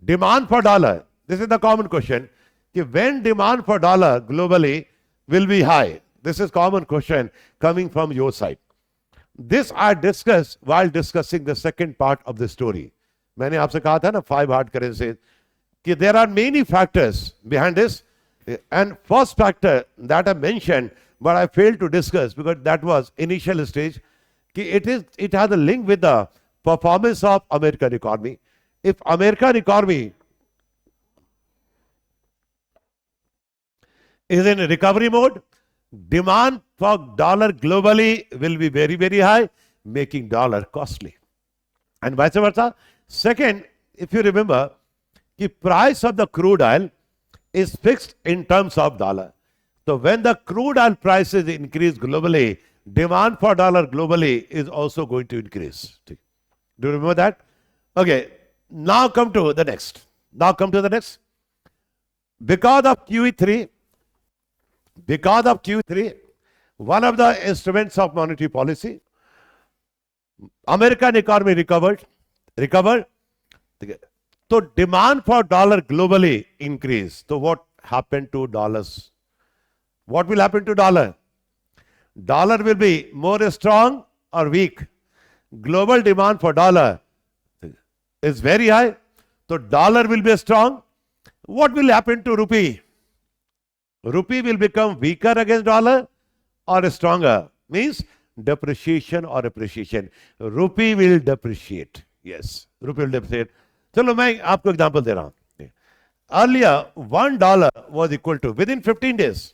Demand for dollar. This is the common question. When demand for dollar globally will be high? This is common question coming from your side. This I discussed while discussing the second part of the story. मैंने आपसे कहा था ना 5 hard currencies कि there are many factors behind this, and first factor that I mentioned but I failed to discuss because that was initial stage कि it has a link with the performance of American economy. If American economy is in recovery mode, demand for dollar globally will be very, very high, making dollar costly. And vice versa. Second, if you remember, the price of the crude oil is fixed in terms of dollar. So when the crude oil prices increase globally, demand for dollar globally is also going to increase. Do you remember that? Okay, now come to the next. Because of QE3, one of the instruments of monetary policy, American economy recovered. So demand for dollar globally increased. So what happened to dollars? What will happen to dollar? Dollar will be more strong or weak. Global demand for dollar is very high. So dollar will be strong. What will happen to rupee? Rupee will become weaker against dollar or stronger. Means depreciation or appreciation. Rupee will depreciate. Yes, rupee will depreciate. चलो मैं आपको example दे रहा हूं. Earlier, $1 was equal to, within 15 days,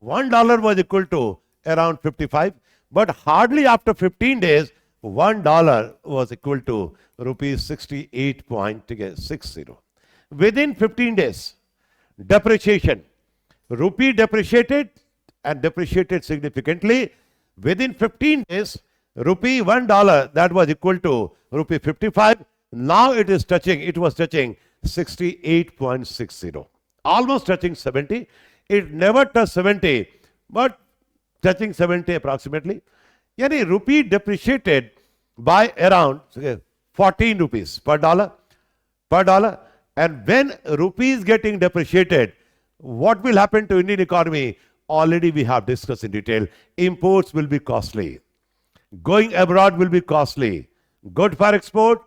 $1 was equal to around 55, but hardly after 15 days, $1 was equal to rupees 68.60. Within 15 days, depreciation. Rupee depreciated and depreciated significantly. Within 15 days, rupee $1 that was equal to rupee 55. Now it was touching 68.60. Almost touching 70. It never touched 70, but touching 70 approximately. Yani rupee depreciated by around 14 rupees per dollar. And when rupee is getting depreciated, what will happen to Indian economy? Already we have discussed in detail. Imports will be costly. Going abroad will be costly. Good for export,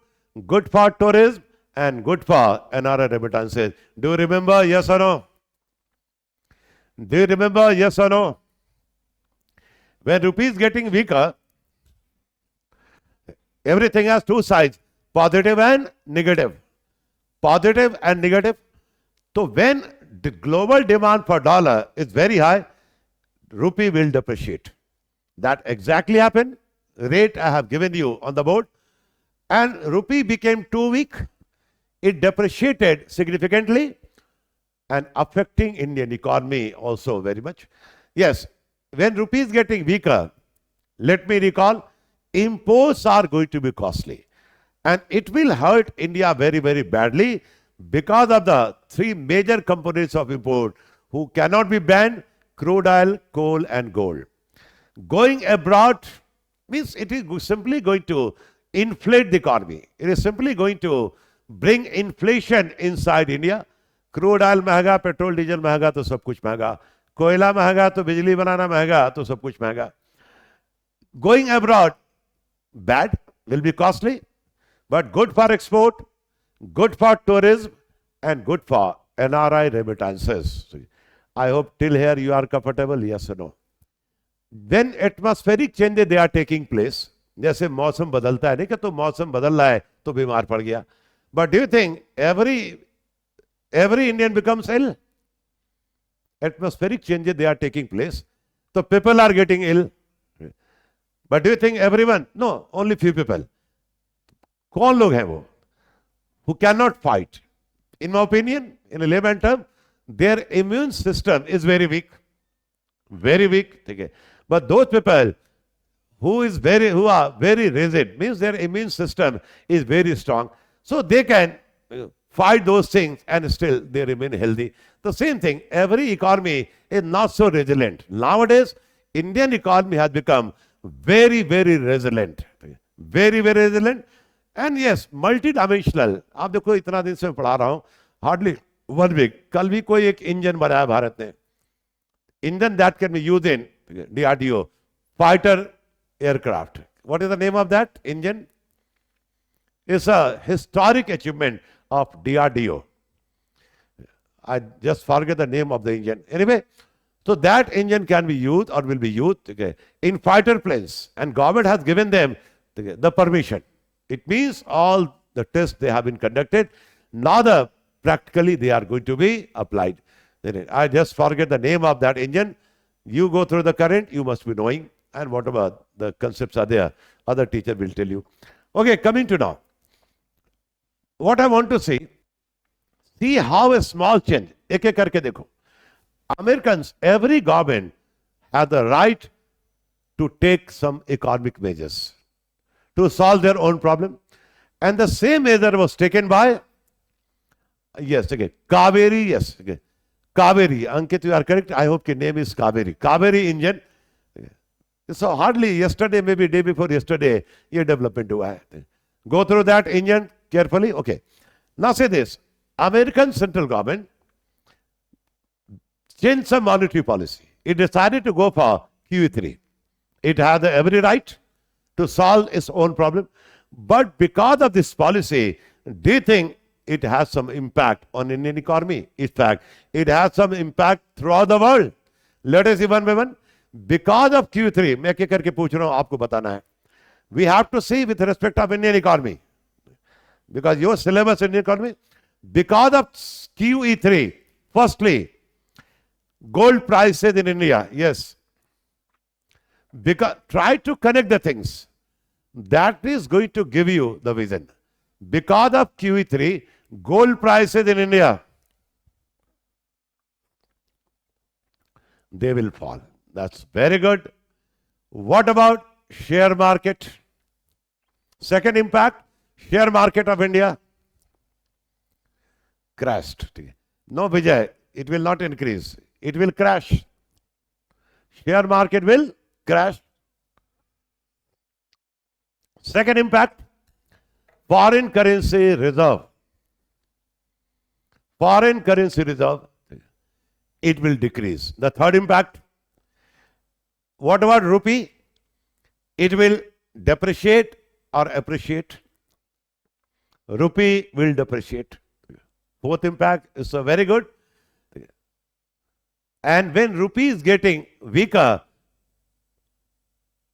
good for tourism, and good for NRI remittances. Do you remember? Yes or no? Do you remember? Yes or no? When rupee is getting weaker, everything has two sides, positive and negative. Positive and negative. So when the global demand for dollar is very high, rupee will depreciate. That exactly happened. Rate I have given you on the board. And rupee became too weak. It depreciated significantly and affecting Indian economy also very much. Yes, when rupee is getting weaker, let me recall, imports are going to be costly. And it will hurt India very, very badly because of the three major components of import who cannot be banned: crude oil, coal, and gold. Going abroad means it is simply going to inflate the economy. It is simply going to bring inflation inside India. Crude oil महंगा, petrol diesel महंगा तो सब कुछ महंगा, कोयला महंगा तो बिजली बनाना महंगा तो सब कुछ महंगा. Going abroad, bad, will be costly, but good for export, good for tourism, and good for NRI remittances. I hope till here you are comfortable, yes or no? When atmospheric changes they are taking place, जैसे मौसम बदलता है नहीं कि तो मौसम बदल रहा है तो बीमार पड़ गया. But do you think every Indian becomes ill? Atmospheric changes they are taking place, so people are getting ill. But do you think everyone? No, only few people. कौन लोग हैं वो? Who cannot fight. In my opinion, in a layman term, their immune system is very weak. Very weak. ठीक है. But those people who are very rigid, means their immune system is very strong. So they can fight those things and still they remain healthy. The same thing, every economy is not so resilient. Nowadays, Indian economy has become very, very resilient. Very, very resilient. And yes multi dimensional. आप देखो इतना दिन से मैं पढ़ा रहा हूं, hardly 1 week, कल भी कोई एक इंजन बनाया भारत ने, engine that can be use in DRDO fighter aircraft. What is the name of that engine? It's a historic achievement of DRDO. I just forget the name of the engine. Anyway, so that engine can be used or will be used, okay, in fighter planes, and government has given them, okay, the permission. It means all the tests they have been conducted. Now practically they are going to be applied. I just forget the name of that engine. You go through the current, you must be knowing, and whatever the concepts are there, other teacher will tell you. Okay, coming to now. What I want to see how a small change, एक एक करके देखो. Americans, every government has the right to take some economic measures to solve their own problem. And the same measure was taken by, yes, okay, Kaveri, yes, okay, Kaveri. Ankit, you are correct. I hope your name is Kaveri. Kaveri engine. So hardly yesterday, maybe day before yesterday, ये development हुआ है. Go through that engine carefully. Okay. Now say this. American central government changed some monetary policy. It decided to go for QE3. It has every right to solve its own problem. But because of this policy, do you think it has some impact on Indian economy? In fact, it has some impact throughout the world. Let us see one by one. Because of QE3, मैं क्या करके पूछ रहा हूं, आपको बताना है. We have to see with respect of Indian economy. Because your syllabus Indian economy, because of QE3, firstly, gold prices in India, yes. Because try to connect the things. That is going to give you the vision. Because of QE3, gold prices in India, they will fall. That's very good. What about share market? Second impact, share market of India crashed. No, Vijay, it will not increase. It will crash. Share market will crash. Second impact, foreign currency reserve. Foreign currency reserve, it will decrease. The third impact, what about rupee? It will depreciate or appreciate. Rupee will depreciate. Fourth impact is very good. And when rupee is getting weaker,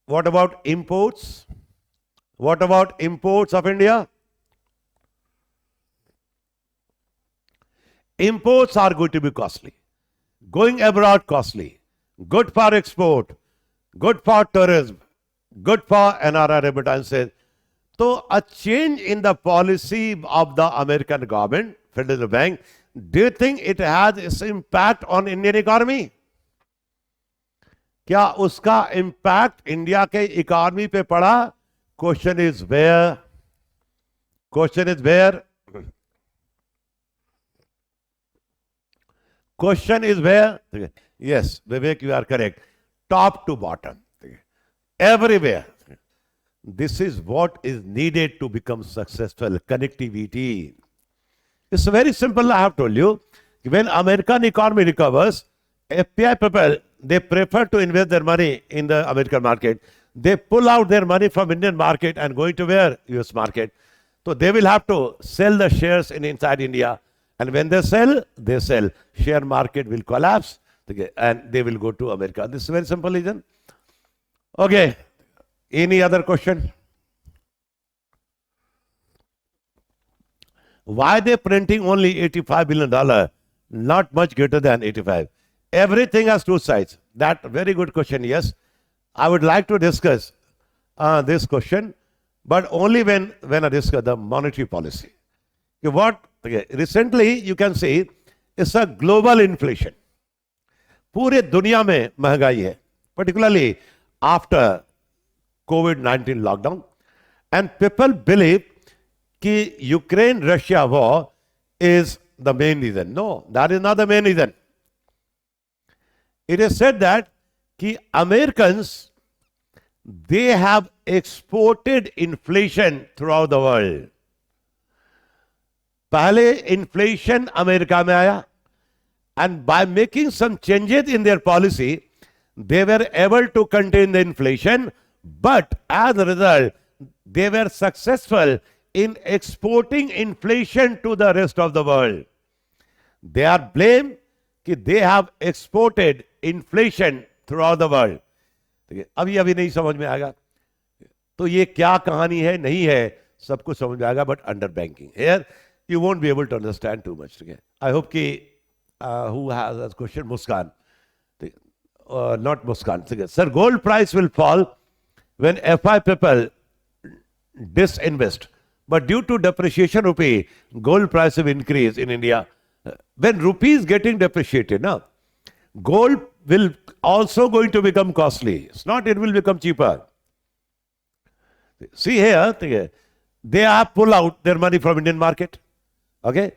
what about imports? What about imports of India? Imports are going to be costly. Going abroad costly. Good for export. Good for tourism. Good for NRI remittances. So a change in the policy of the American government, Federal Bank, do you think it has its impact on Indian economy? क्या उसका impact India के economy पे पड़ा? Question is where? Question is where? Question is where? Yes, Vivek, you are correct. Top to bottom. Everywhere. This is what is needed to become successful. Connectivity. It's very simple, I have told you. When American economy recovers, FPI people, they prefer to invest their money in the American market. They pull out their money from Indian market and going to where? US market. So they will have to sell the shares inside India. And when they sell, share market will collapse, okay, and they will go to America. This is very simple reason. Okay. Any other question? Why they printing only $85 billion? Not much greater than 85. Everything has two sides. That very good question, yes. I would like to discuss this question, but only when I discuss the monetary policy. What recently you can see is a global inflation. पूरे दुनिया में महंगाई है, particularly after COVID-19 lockdown, and people believe कि Ukraine-Russia war is the main reason. No, that is not the main reason. It is said that कि Americans, they have exported inflation throughout the world. पहले inflation America में आया, and by making some changes in their policy, they were able to contain the inflation, but as a result, they were successful in exporting inflation to the rest of the world. They are blamed that they have exported inflation throughout the world. अभी नहीं समझ में आएगा तो ये क्या कहानी है नहीं है सब कुछ समझ में आएगा, but under banking here you won't be able to understand too much. Okay? I hope ki, who has a question? Muskan. Not Muskan. Sir, gold price will fall when FI people disinvest. But due to depreciation rupee, gold price will increase in India. When rupee is getting depreciated, now gold will also going to become costly. It's not, it will become cheaper. See here, they have pulled out their money from Indian market. Okay,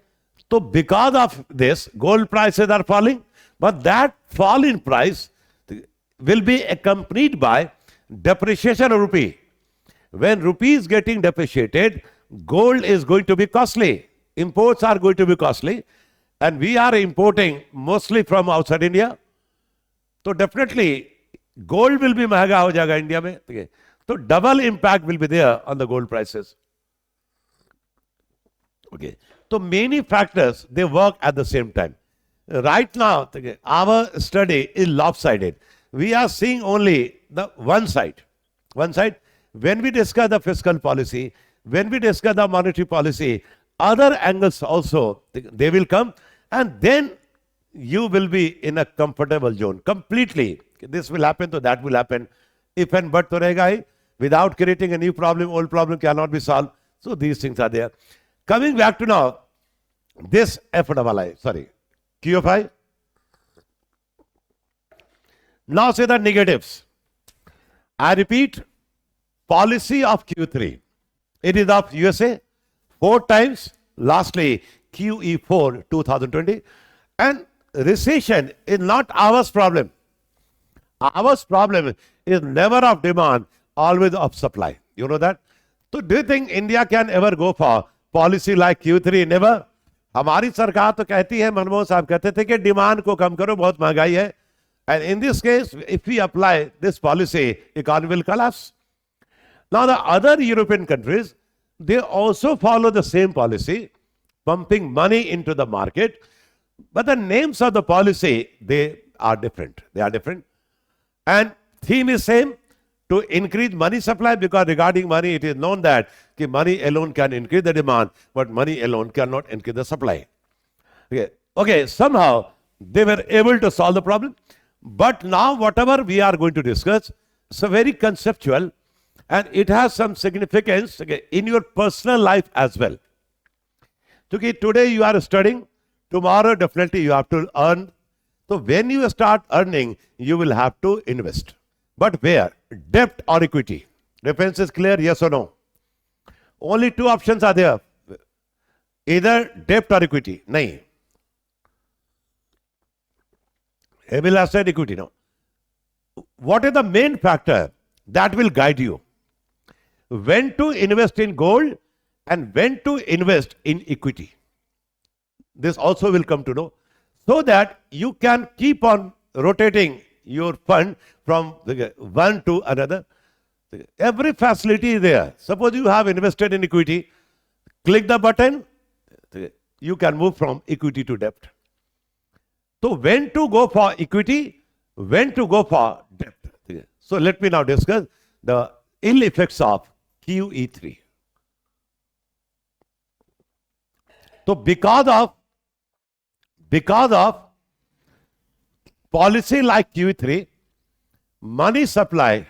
so because of this, gold prices are falling, but that fall in price will be accompanied by depreciation of rupee. When rupee is getting depreciated, gold is going to be costly. Imports are going to be costly, and we are importing mostly from outside India. So definitely, gold will be महंगा हो जाएगा India में. So double impact will be there on the gold prices. Okay. So many factors, they work at the same time. Right now, our study is lopsided. We are seeing only the one side. One side. When we discuss the fiscal policy, when we discuss the monetary policy, other angles also, they will come, and then you will be in a comfortable zone completely. This will happen, so that will happen. If and but to rahega hi, without creating a new problem, old problem cannot be solved. So these things are there. Coming back to now, this QFI. Now say the negatives. I repeat, policy of Q3. It is of USA 4 times, lastly QE4 2020. And recession is not our problem. Our problem is never of demand, always of supply. You know that? So do you think India can ever go for policy like Q3? Never. हमारी सरकार तो कहती है, मनमोहन साहब कहते थे कि demand को कम करो, बहुत महंगाई है. And in this case, if we apply this policy, economy will collapse. Now the other European countries, they also follow the same policy, pumping money into the market. But the names of the policy, they are different. They are different. And theme is same, to increase money supply, because regarding money, it is known that money alone can increase the demand, but money alone cannot increase the supply. Okay, somehow they were able to solve the problem. But now whatever we are going to discuss, it's a very conceptual, and it has some significance in your personal life as well. Okay, today you are studying, tomorrow definitely you have to earn. So when you start earning, you will have to invest. But where? Debt or equity? Difference is clear, yes or no? Only 2 options are there. Either debt or equity. Nahin. Emil has said equity, no. What is the main factor that will guide you? When to invest in gold and when to invest in equity. This also will come to know, so that you can keep on rotating your fund from one to another. Every facility is there. Suppose you have invested in equity, click the button, you can move from equity to debt. So when to go for equity, when to go for debt. So let me now discuss the ill effects of QE3. So because of policy like QE3, money supply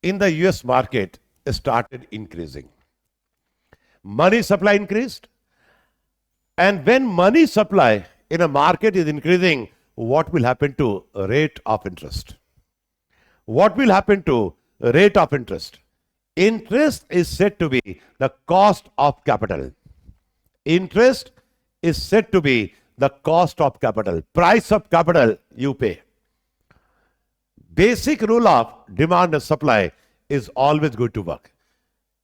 in the US market started increasing. Money supply increased, and when money supply in a market is increasing, what will happen to rate of interest? What will happen to rate of interest? Interest is said to be the cost of capital. Interest is said to be the cost of capital. Price of capital you pay. Basic rule of demand and supply is always going to work.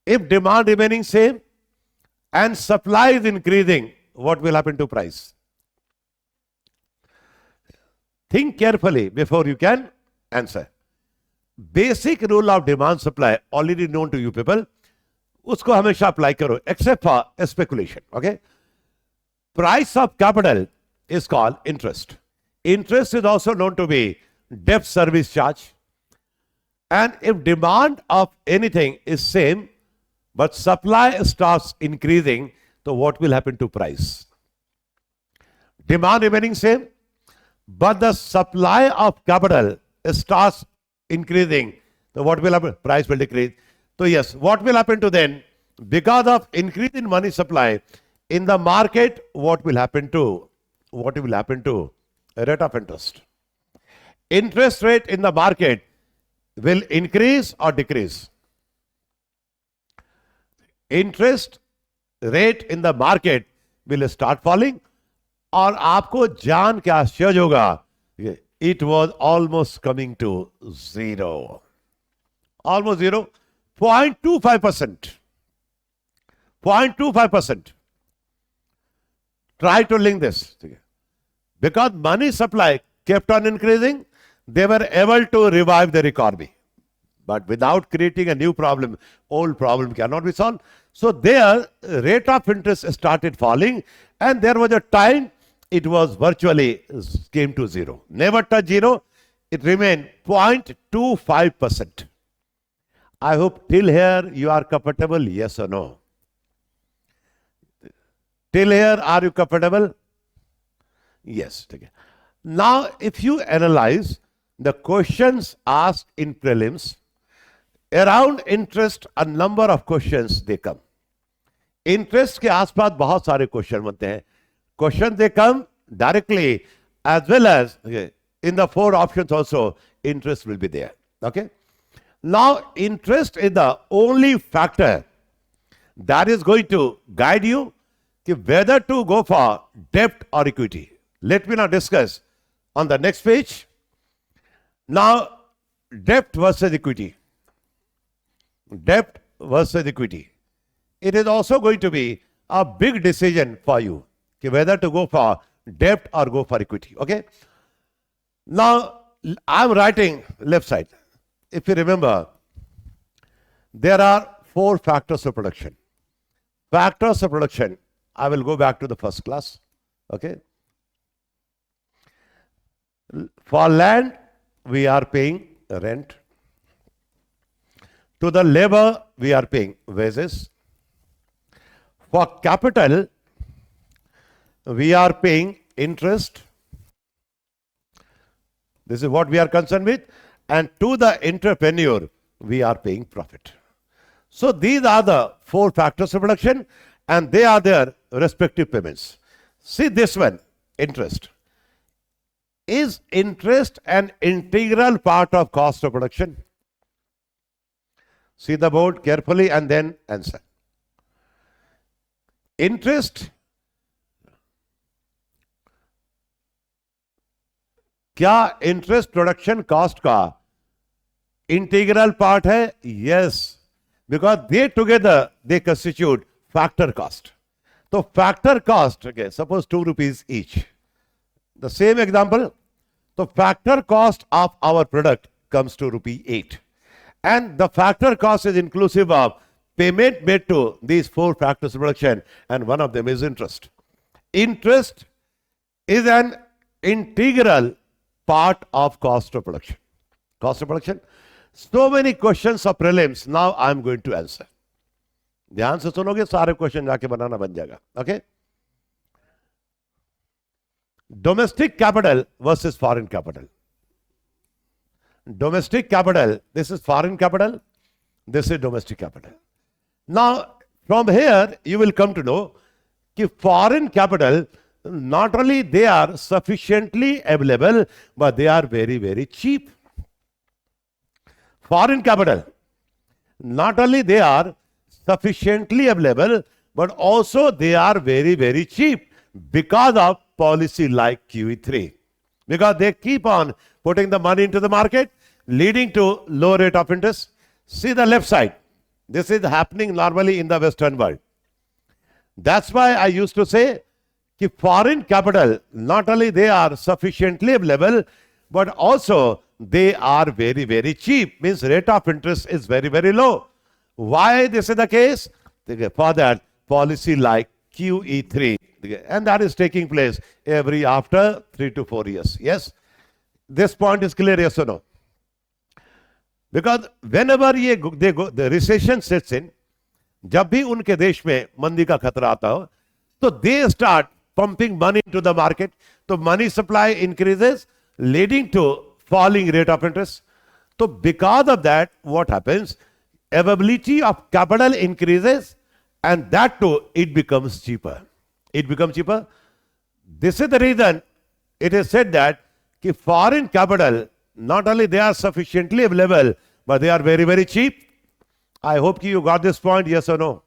If demand remaining same and supply is increasing, what will happen to price? Think carefully before you can answer. Basic rule of demand supply already known to you people. उसको हमेशा apply करो, except for speculation. Okay? Price of capital is called interest. Interest is also known to be debt service charge. And if demand of anything is same, but supply starts increasing, so what will happen to price? Demand remaining same, but the supply of capital starts increasing, so what will happen? Price will decrease. So yes, what will happen to then? Because of increase in money supply in the market, what will happen to rate of interest? Interest rate in the market will increase or decrease? Interest rate in the market will start falling, और आपको जान के आश्चर्य होगा, it was almost coming to zero. Almost zero. 0.25%. 0.25%. Try to link this. Because money supply kept on increasing, they were able to revive their economy. But without creating a new problem, old problem cannot be solved. So their rate of interest started falling, and there was a time it was virtually came to zero. Never touch zero. It remained 0.25%. I hope till here you are comfortable, yes or no? Till here, are you comfortable? Yes. Now, if you analyze the questions asked in prelims, around interest, a number of questions they come. Interest के आसपास बहुत सारे question बनते हैं. Question they come directly, as well as in the 4 options also, interest will be there. Okay. Now, interest is the only factor that is going to guide you whether to go for debt or equity. Let me now discuss on the next page. Now, debt versus equity. Debt versus equity. It is also going to be a big decision for you whether to go for debt or go for equity. Okay. Now, I'm writing left side. If you remember, there are 4 factors of production. Factors of production, I will go back to the first class. Okay. For land, we are paying rent. To the labor, we are paying wages. For capital, we are paying interest. This is what we are concerned with. And to the entrepreneur, we are paying profit. So these are the 4 factors of production, and they are their respective payments. See this one, interest. Is interest an integral part of cost of production? See the board carefully and then answer. Interest, क्या interest production cost का integral part है? Yes, because they together they constitute factor cost. तो factor cost, suppose 2 rupees each. The same example. So factor cost of our product comes to ₹8. And the factor cost is inclusive of payment made to these 4 factors of production, and one of them is interest. Interest is an integral part of cost of production. Cost of production. So many questions of prelims. Now I am going to answer. ध्यान से सुनोगे सारे question जाके बनाना बन जाएगा. Okay. Domestic capital versus foreign capital. Domestic capital, this is foreign capital, this is domestic capital. Now, from here, you will come to know that foreign capital, not only they are sufficiently available, but they are very, very cheap. Foreign capital, not only they are sufficiently available, but also they are very, very cheap because of policy like QE3. Because they keep on putting the money into the market, leading to low rate of interest. See the left side. This is happening normally in the Western world. That's why I used to say कि foreign capital, not only they are sufficiently available, but also they are very, very cheap. Means rate of interest is very, very low. Why this is the case? For that, policy like QE3, and that is taking place every after 3 to 4 years. Yes? This point is clear, yes or no? Because whenever the recession sets in, जब भी उनके देश में मंदी का खतरा आता हो, तो they start pumping money into the market. So money supply increases, leading to falling rate of interest. So because of that, what happens? Availability of capital increases, and that too, it becomes cheaper. It becomes cheaper. This is the reason it is said that foreign capital, not only they are sufficiently available, but they are very, very cheap. I hope you got this point, yes or no?